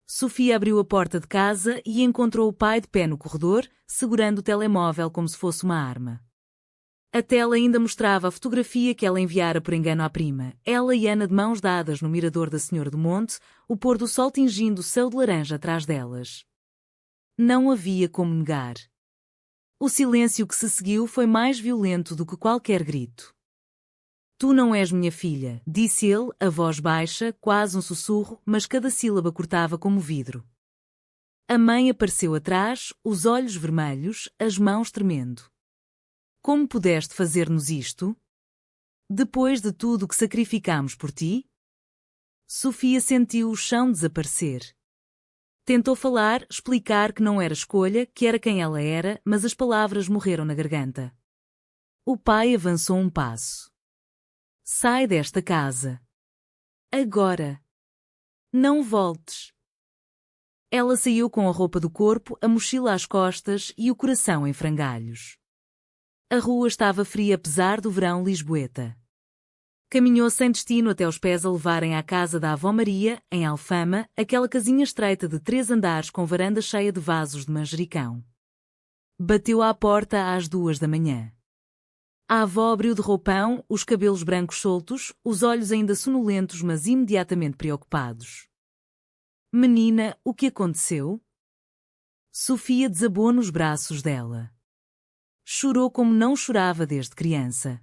Sofia abriu a porta de casa e encontrou o pai de pé no corredor, segurando o telemóvel como se fosse uma arma. A tela ainda mostrava a fotografia que ela enviara por engano à prima, ela e Ana de mãos dadas no mirador da Senhora do Monte, o pôr do sol tingindo o céu de laranja atrás delas. Não havia como negar. O silêncio que se seguiu foi mais violento do que qualquer grito. Tu não és minha filha, disse ele, a voz baixa, quase um sussurro, mas cada sílaba cortava como vidro. A mãe apareceu atrás, os olhos vermelhos, as mãos tremendo. Como pudeste fazer-nos isto? Depois de tudo que sacrificamos por ti? Sofia sentiu o chão desaparecer. Tentou falar, explicar que não era escolha, que era quem ela era, mas as palavras morreram na garganta. O pai avançou um passo. Sai desta casa. Agora. Não voltes. Ela saiu com a roupa do corpo, a mochila às costas e o coração em frangalhos. A rua estava fria apesar do verão lisboeta. Caminhou sem destino até os pés a levarem à casa da avó Maria, em Alfama, aquela casinha estreita de 3 andares com varanda cheia de vasos de manjericão. Bateu à porta às 2 da manhã. A avó abriu de roupão, os cabelos brancos soltos, os olhos ainda sonolentos mas imediatamente preocupados. Menina, o que aconteceu? Sofia desabou nos braços dela. Chorou como não chorava desde criança.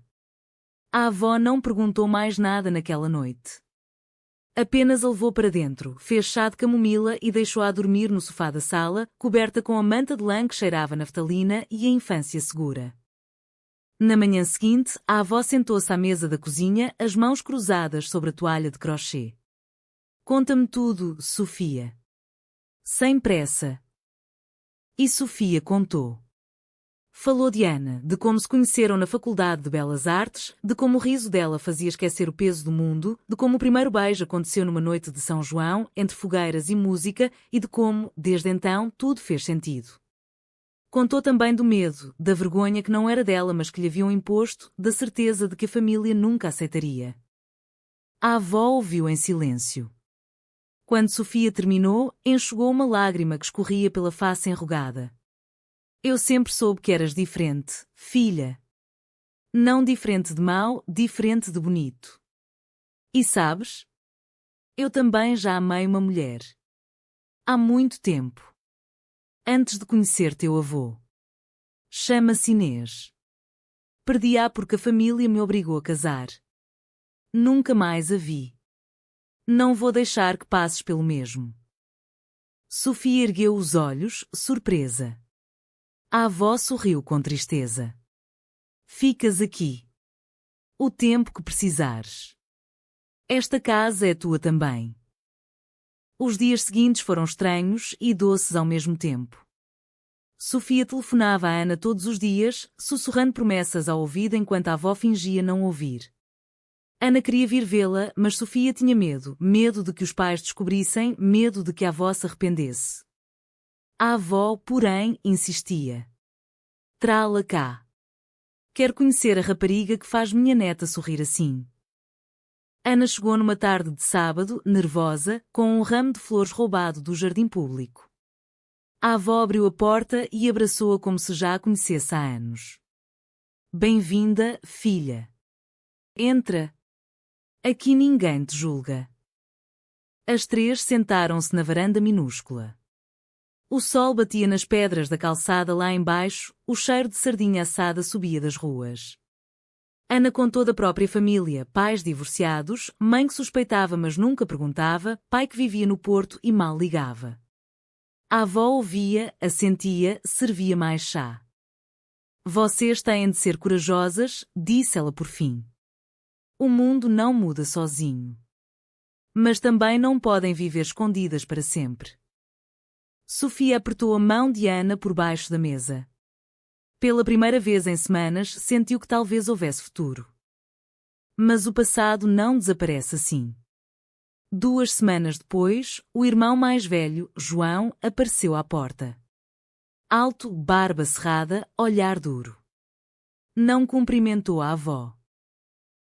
A avó não perguntou mais nada naquela noite. Apenas a levou para dentro, fez chá de camomila e deixou-a dormir no sofá da sala, coberta com a manta de lã que cheirava a naftalina e a infância segura. Na manhã seguinte, a avó sentou-se à mesa da cozinha, as mãos cruzadas sobre a toalha de crochê. Conta-me tudo, Sofia. Sem pressa. E Sofia contou. Falou de Ana, de como se conheceram na Faculdade de Belas Artes, de como o riso dela fazia esquecer o peso do mundo, de como o primeiro beijo aconteceu numa noite de São João, entre fogueiras e música, e de como, desde então, tudo fez sentido. Contou também do medo, da vergonha que não era dela mas que lhe haviam imposto, da certeza de que a família nunca aceitaria. A avó ouviu em silêncio. Quando Sofia terminou, enxugou uma lágrima que escorria pela face enrugada. Eu sempre soube que eras diferente, filha. Não diferente de mau, diferente de bonito. E sabes? Eu também já amei uma mulher. Há muito tempo. Antes de conhecer teu avô. Chama-se Inês. Perdi-a porque a família me obrigou a casar. Nunca mais a vi. Não vou deixar que passes pelo mesmo. Sofia ergueu os olhos, surpresa. A avó sorriu com tristeza. Ficas aqui. O tempo que precisares. Esta casa é tua também. Os dias seguintes foram estranhos e doces ao mesmo tempo. Sofia telefonava a Ana todos os dias, sussurrando promessas ao ouvido enquanto a avó fingia não ouvir. Ana queria vir vê-la, mas Sofia tinha medo, medo de que os pais descobrissem, medo de que a avó se arrependesse. A avó, porém, insistia. Trá-la cá. Quero conhecer a rapariga que faz minha neta sorrir assim. Ana chegou numa tarde de sábado, nervosa, com um ramo de flores roubado do jardim público. A avó abriu a porta e abraçou-a como se já a conhecesse há anos. Bem-vinda, filha. Entra. Aqui ninguém te julga. As 3 sentaram-se na varanda minúscula. O sol batia nas pedras da calçada lá embaixo, o cheiro de sardinha assada subia das ruas. Ana contou da própria família, pais divorciados, mãe que suspeitava mas nunca perguntava, pai que vivia no Porto e mal ligava. A avó ouvia, assentia, servia mais chá. Vocês têm de ser corajosas, disse ela por fim. O mundo não muda sozinho. Mas também não podem viver escondidas para sempre. Sofia apertou a mão de Ana por baixo da mesa. Pela primeira vez em semanas, sentiu que talvez houvesse futuro. Mas o passado não desaparece assim. 2 semanas depois, o irmão mais velho, João, apareceu à porta. Alto, barba cerrada, olhar duro. Não cumprimentou a avó.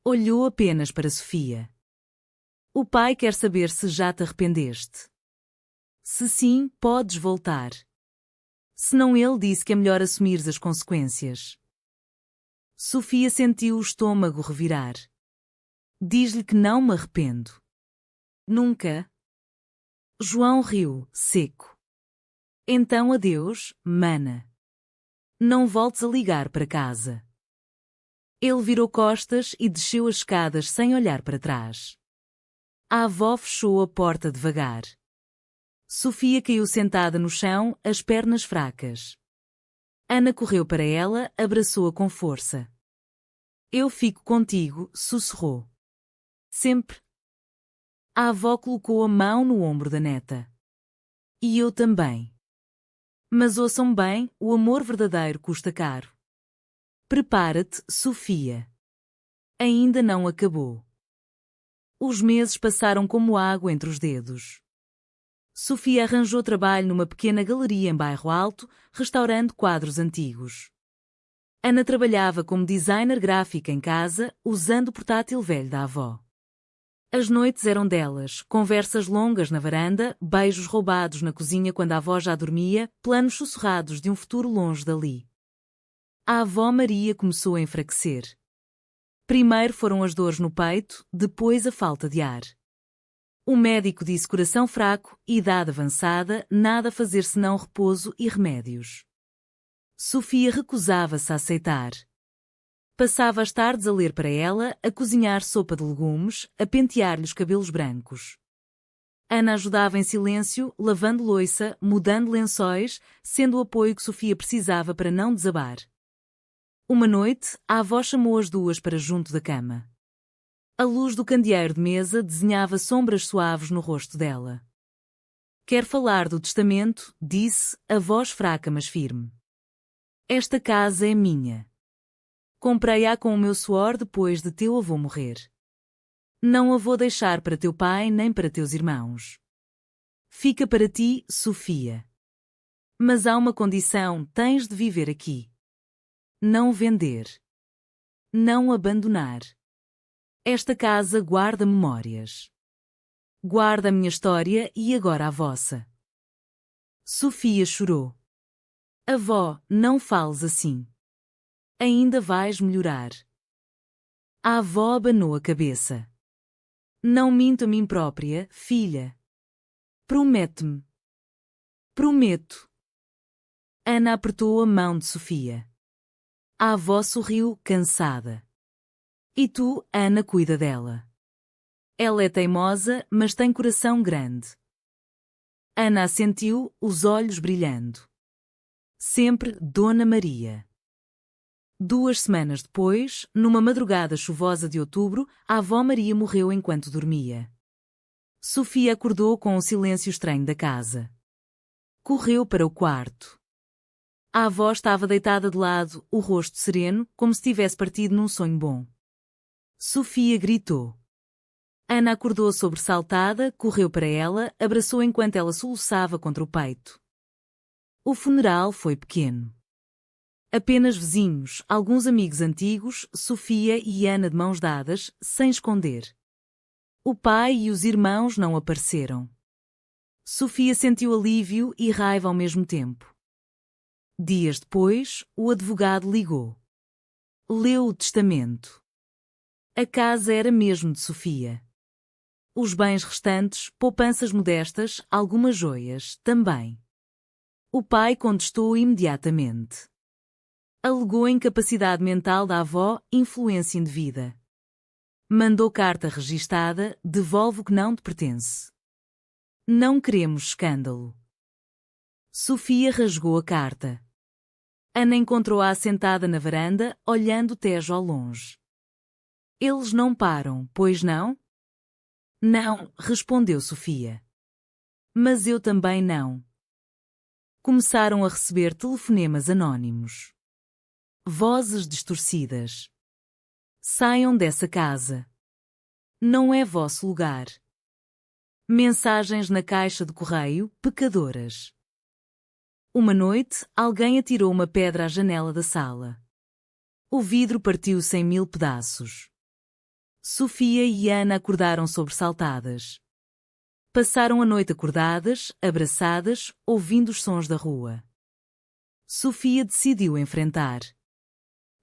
Olhou apenas para Sofia. O pai quer saber se já te arrependeste. Se sim, podes voltar. Senão ele disse que é melhor assumires as consequências. Sofia sentiu o estômago revirar. Diz-lhe que não me arrependo. Nunca. João riu, seco. Então adeus, mana. Não voltes a ligar para casa. Ele virou costas e desceu as escadas sem olhar para trás. A avó fechou a porta devagar. Sofia caiu sentada no chão, as pernas fracas. Ana correu para ela, abraçou-a com força. Eu fico contigo, sussurrou. Sempre. A avó colocou a mão no ombro da neta. E eu também. Mas ouçam bem, o amor verdadeiro custa caro. Prepara-te, Sofia. Ainda não acabou. Os meses passaram como água entre os dedos. Sofia arranjou trabalho numa pequena galeria em Bairro Alto, restaurando quadros antigos. Ana trabalhava como designer gráfica em casa, usando o portátil velho da avó. As noites eram delas, conversas longas na varanda, beijos roubados na cozinha quando a avó já dormia, planos sussurrados de um futuro longe dali. A avó Maria começou a enfraquecer. Primeiro foram as dores no peito, depois a falta de ar. O médico disse coração fraco, idade avançada, nada a fazer senão repouso e remédios. Sofia recusava-se a aceitar. Passava as tardes a ler para ela, a cozinhar sopa de legumes, a pentear-lhe os cabelos brancos. Ana ajudava em silêncio, lavando louça, mudando lençóis, sendo o apoio que Sofia precisava para não desabar. Uma noite, a avó chamou as duas para junto da cama. A luz do candeeiro de mesa desenhava sombras suaves no rosto dela. Quer falar do testamento, disse, a voz fraca mas firme. Esta casa é minha. Comprei-a com o meu suor depois de teu avô morrer. Não a vou deixar para teu pai nem para teus irmãos. Fica para ti, Sofia. Mas há uma condição, tens de viver aqui. Não vender. Não abandonar. Esta casa guarda memórias. Guarda a minha história e agora a vossa. Sofia chorou. Avó, não fales assim. Ainda vais melhorar. A avó abanou a cabeça. Não minto a mim própria, filha. Promete-me. Prometo. Ana apertou a mão de Sofia. A avó sorriu, cansada. E tu, Ana, cuida dela. Ela é teimosa, mas tem coração grande. Ana assentiu, os olhos brilhando. Sempre Dona Maria. 2 semanas depois, numa madrugada chuvosa de outubro, a avó Maria morreu enquanto dormia. Sofia acordou com o silêncio estranho da casa. Correu para o quarto. A avó estava deitada de lado, o rosto sereno, como se tivesse partido num sonho bom. Sofia gritou. Ana acordou sobressaltada, correu para ela, abraçou enquanto ela soluçava contra o peito. O funeral foi pequeno. Apenas vizinhos, alguns amigos antigos, Sofia e Ana de mãos dadas, sem esconder. O pai e os irmãos não apareceram. Sofia sentiu alívio e raiva ao mesmo tempo. Dias depois, o advogado ligou. Leu o testamento. A casa era mesmo de Sofia. Os bens restantes, poupanças modestas, algumas joias, também. O pai contestou imediatamente. Alegou incapacidade mental da avó, influência indevida. Mandou carta registada, devolve o que não te pertence. Não queremos escândalo. Sofia rasgou a carta. Ana encontrou-a assentada na varanda, olhando o Tejo ao longe. Eles não param, pois não? Não, respondeu Sofia. Mas eu também não. Começaram a receber telefonemas anónimos. Vozes distorcidas. Saiam dessa casa. Não é vosso lugar. Mensagens na caixa de correio, pecadoras. Uma noite, alguém atirou uma pedra à janela da sala. O vidro partiu-se em 1000 pedaços. Sofia e Ana acordaram sobressaltadas. Passaram a noite acordadas, abraçadas, ouvindo os sons da rua. Sofia decidiu enfrentar.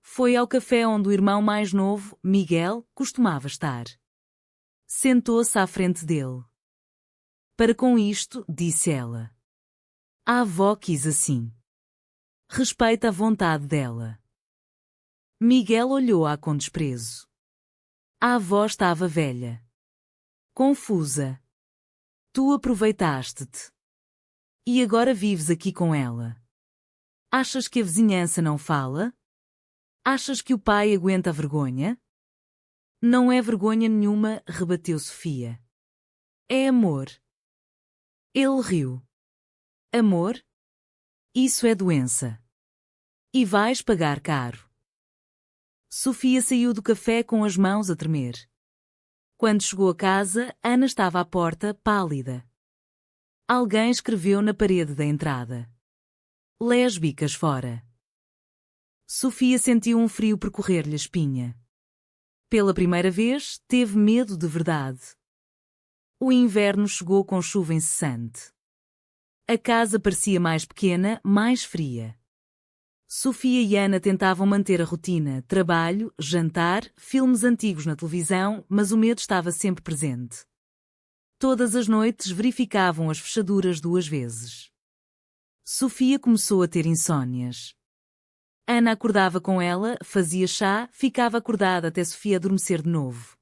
Foi ao café onde o irmão mais novo, Miguel, costumava estar. Sentou-se à frente dele. Para com isto, disse ela. A avó quis assim. Respeita a vontade dela. Miguel olhou-a com desprezo. A avó estava velha. Confusa. Tu aproveitaste-te. E agora vives aqui com ela. Achas que a vizinhança não fala? Achas que o pai aguenta a vergonha? Não é vergonha nenhuma, rebateu Sofia. É amor. Ele riu. Amor? Isso é doença. E vais pagar caro. Sofia saiu do café com as mãos a tremer. Quando chegou a casa, Ana estava à porta, pálida. Alguém escreveu na parede da entrada. Lésbicas fora. Sofia sentiu um frio percorrer-lhe a espinha. Pela primeira vez, teve medo de verdade. O inverno chegou com chuva incessante. A casa parecia mais pequena, mais fria. Sofia e Ana tentavam manter a rotina, trabalho, jantar, filmes antigos na televisão, mas o medo estava sempre presente. Todas as noites verificavam as fechaduras 2 vezes. Sofia começou a ter insônias. Ana acordava com ela, fazia chá, ficava acordada até Sofia adormecer de novo.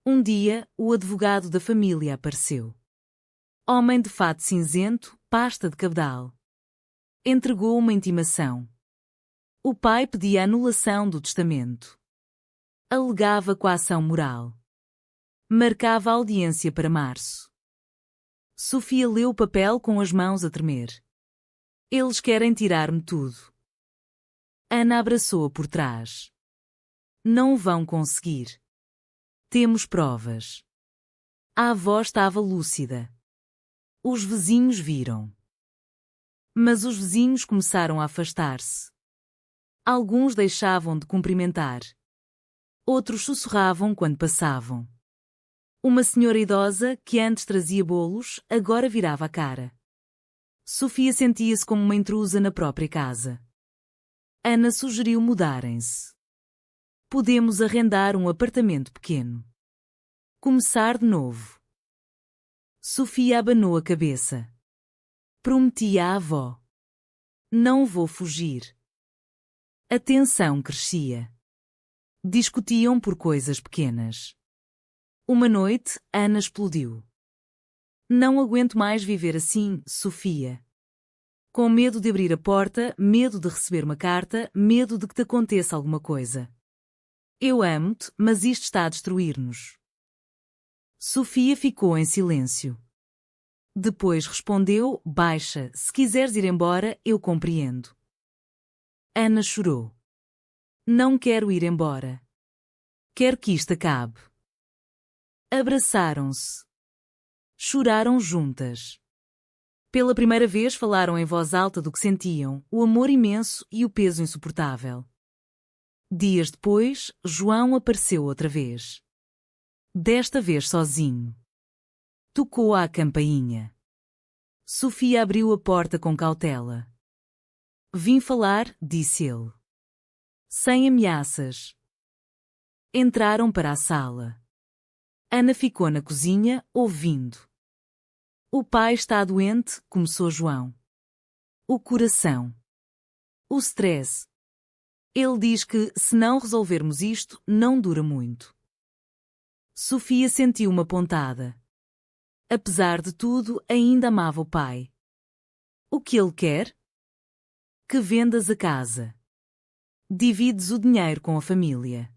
Um dia, o advogado da família apareceu. Homem de fato cinzento, pasta de cabedal. Entregou uma intimação. O pai pedia a anulação do testamento. Alegava coação moral. Marcava a audiência para março. Sofia leu o papel com as mãos a tremer. Eles querem tirar-me tudo. Ana abraçou-a por trás. Não vão conseguir. Temos provas. A avó estava lúcida. Os vizinhos viram. Mas os vizinhos começaram a afastar-se. Alguns deixavam de cumprimentar. Outros sussurravam quando passavam. Uma senhora idosa, que antes trazia bolos, agora virava a cara. Sofia sentia-se como uma intrusa na própria casa. Ana sugeriu mudarem-se. Podemos arrendar um apartamento pequeno. Começar de novo. Sofia abanou a cabeça. Prometi à avó. Não vou fugir. A tensão crescia. Discutiam por coisas pequenas. Uma noite, Ana explodiu. Não aguento mais viver assim, Sofia. Com medo de abrir a porta, medo de receber uma carta, medo de que te aconteça alguma coisa. Eu amo-te, mas isto está a destruir-nos. Sofia ficou em silêncio. Depois respondeu, baixa, se quiseres ir embora, eu compreendo. Ana chorou. Não quero ir embora. Quero que isto acabe. Abraçaram-se. Choraram juntas. Pela primeira vez falaram em voz alta do que sentiam, o amor imenso e o peso insuportável. Dias depois, João apareceu outra vez. Desta vez sozinho. Tocou à campainha. Sofia abriu a porta com cautela. Vim falar, disse ele. Sem ameaças. Entraram para a sala. Ana ficou na cozinha, ouvindo. O pai está doente, começou João. O coração. O stress. Ele diz que, se não resolvermos isto, não dura muito. Sofia sentiu uma pontada. Apesar de tudo, ainda amava o pai. O que ele quer? Que vendas a casa. Divides o dinheiro com a família.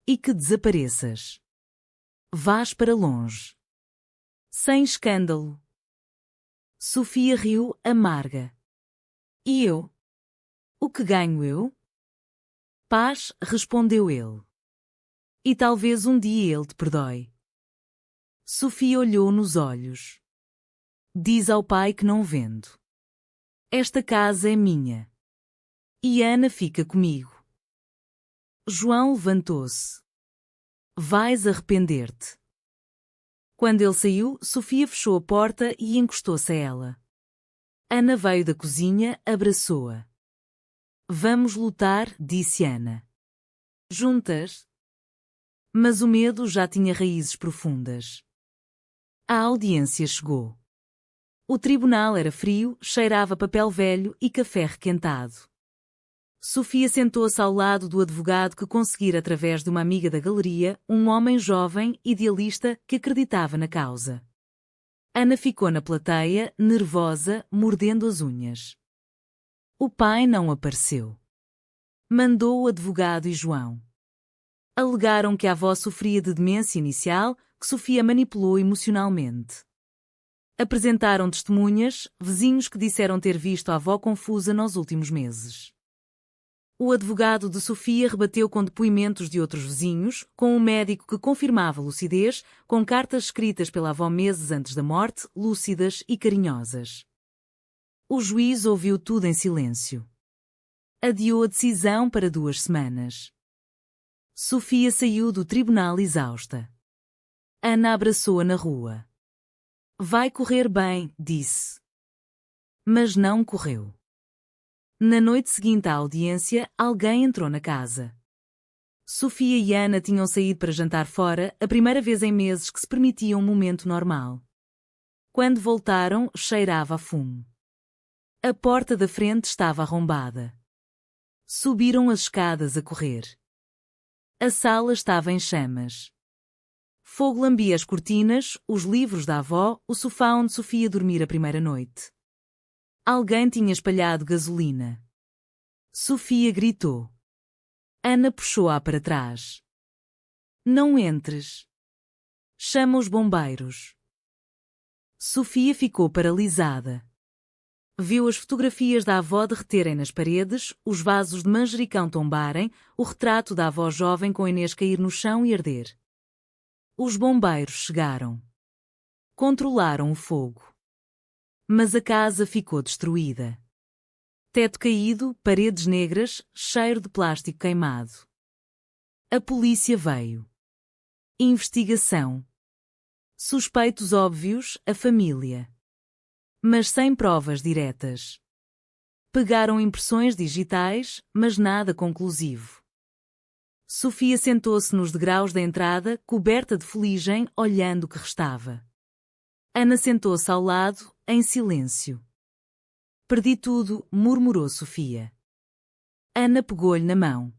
E que desapareças. Vás para longe. Sem escândalo. Sofia riu, amarga. E eu? O que ganho eu? Paz, respondeu ele. E talvez um dia ele te perdoe. Sofia olhou nos olhos. Diz ao pai que não vendo. Esta casa é minha. E Ana fica comigo. João levantou-se. Vais arrepender-te. Quando ele saiu, Sofia fechou a porta e encostou-se a ela. Ana veio da cozinha, abraçou-a. Vamos lutar, disse Ana. Juntas? Mas o medo já tinha raízes profundas. A audiência chegou. O tribunal era frio, cheirava papel velho e café requentado. Sofia sentou-se ao lado do advogado que conseguira através de uma amiga da galeria, um homem jovem, idealista, que acreditava na causa. Ana ficou na plateia, nervosa, mordendo as unhas. O pai não apareceu. Mandou o advogado e João. Alegaram que a avó sofria de demência inicial, que Sofia manipulou emocionalmente. Apresentaram testemunhas, vizinhos que disseram ter visto a avó confusa nos últimos meses. O advogado de Sofia rebateu com depoimentos de outros vizinhos, com um médico que confirmava lucidez, com cartas escritas pela avó meses antes da morte, lúcidas e carinhosas. O juiz ouviu tudo em silêncio. Adiou a decisão para 2 semanas. Sofia saiu do tribunal exausta. Ana abraçou-a na rua. Vai correr bem, disse. Mas não correu. Na noite seguinte à audiência, alguém entrou na casa. Sofia e Ana tinham saído para jantar fora, a primeira vez em meses que se permitiam um momento normal. Quando voltaram, cheirava a fumo. A porta da frente estava arrombada. Subiram as escadas a correr. A sala estava em chamas. Fogo lambia as cortinas, os livros da avó, o sofá onde Sofia dormira a primeira noite. Alguém tinha espalhado gasolina. Sofia gritou. Ana puxou-a para trás. Não entres. Chama os bombeiros. Sofia ficou paralisada. Viu as fotografias da avó derreterem nas paredes, os vasos de manjericão tombarem, o retrato da avó jovem com Inês cair no chão e arder. Os bombeiros chegaram. Controlaram o fogo. Mas a casa ficou destruída. Teto caído, paredes negras, cheiro de plástico queimado. A polícia veio. Investigação. Suspeitos óbvios, a família. Mas sem provas diretas. Pegaram impressões digitais, mas nada conclusivo. Sofia sentou-se nos degraus da entrada, coberta de fuligem, olhando o que restava. Ana sentou-se ao lado, em silêncio. Perdi tudo, murmurou Sofia. Ana pegou-lhe na mão.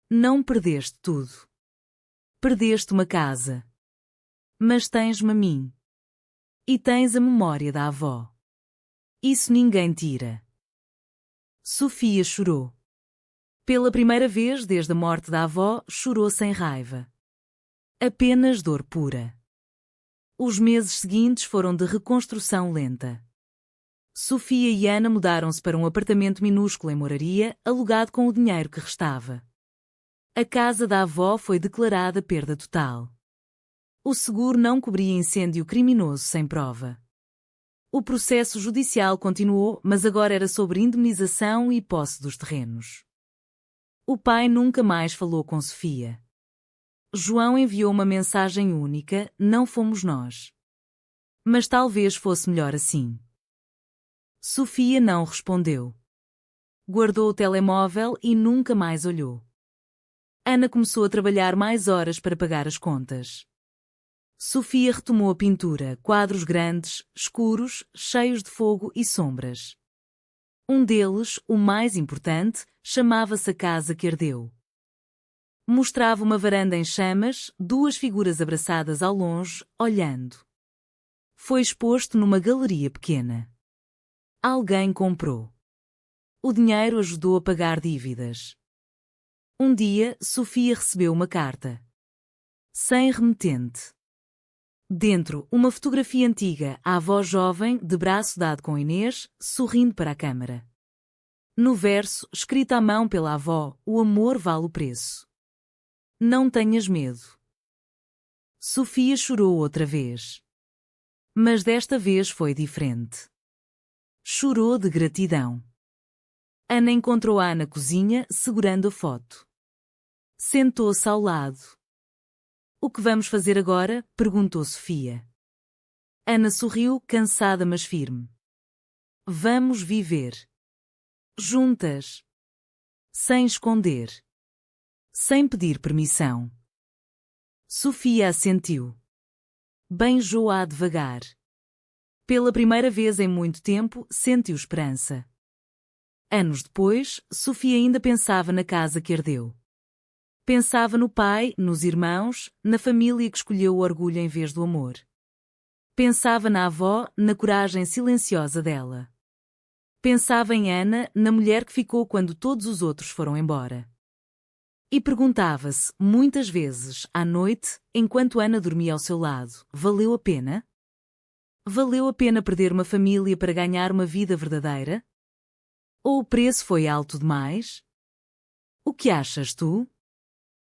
Não perdeste tudo. Perdeste uma casa. Mas tens-me a mim. E tens a memória da avó. Isso ninguém tira. Sofia chorou. Pela primeira vez desde a morte da avó, chorou sem raiva. Apenas dor pura. Os meses seguintes foram de reconstrução lenta. Sofia e Ana mudaram-se para um apartamento minúsculo em Moraria, alugado com o dinheiro que restava. A casa da avó foi declarada perda total. O seguro não cobria incêndio criminoso sem prova. O processo judicial continuou, mas agora era sobre indemnização e posse dos terrenos. O pai nunca mais falou com Sofia. João enviou uma mensagem única: não fomos nós. Mas talvez fosse melhor assim. Sofia não respondeu. Guardou o telemóvel e nunca mais olhou. Ana começou a trabalhar mais horas para pagar as contas. Sofia retomou a pintura, quadros grandes, escuros, cheios de fogo e sombras. Um deles, o mais importante, chamava-se A Casa que Ardeu. Mostrava uma varanda em chamas, 2 figuras abraçadas ao longe, olhando. Foi exposto numa galeria pequena. Alguém comprou. O dinheiro ajudou a pagar dívidas. Um dia, Sofia recebeu uma carta. Sem remetente. Dentro, uma fotografia antiga, a avó jovem, de braço dado com Inês, sorrindo para a câmara. No verso, escrito à mão pela avó, o amor vale o preço. Não tenhas medo. Sofia chorou outra vez. Mas desta vez foi diferente. Chorou de gratidão. Ana encontrou-a na cozinha, segurando a foto. Sentou-se ao lado. O que vamos fazer agora? Perguntou Sofia. Ana sorriu, cansada mas firme. Vamos viver. Juntas. Sem esconder. Sem pedir permissão. Sofia assentiu. Beijou-a devagar. Pela primeira vez em muito tempo, sentiu esperança. Anos depois, Sofia ainda pensava na casa que ardeu. Pensava no pai, nos irmãos, na família que escolheu o orgulho em vez do amor. Pensava na avó, na coragem silenciosa dela. Pensava em Ana, na mulher que ficou quando todos os outros foram embora. E perguntava-se, muitas vezes, à noite, enquanto Ana dormia ao seu lado, valeu a pena? Valeu a pena perder uma família para ganhar uma vida verdadeira? Ou o preço foi alto demais? O que achas tu?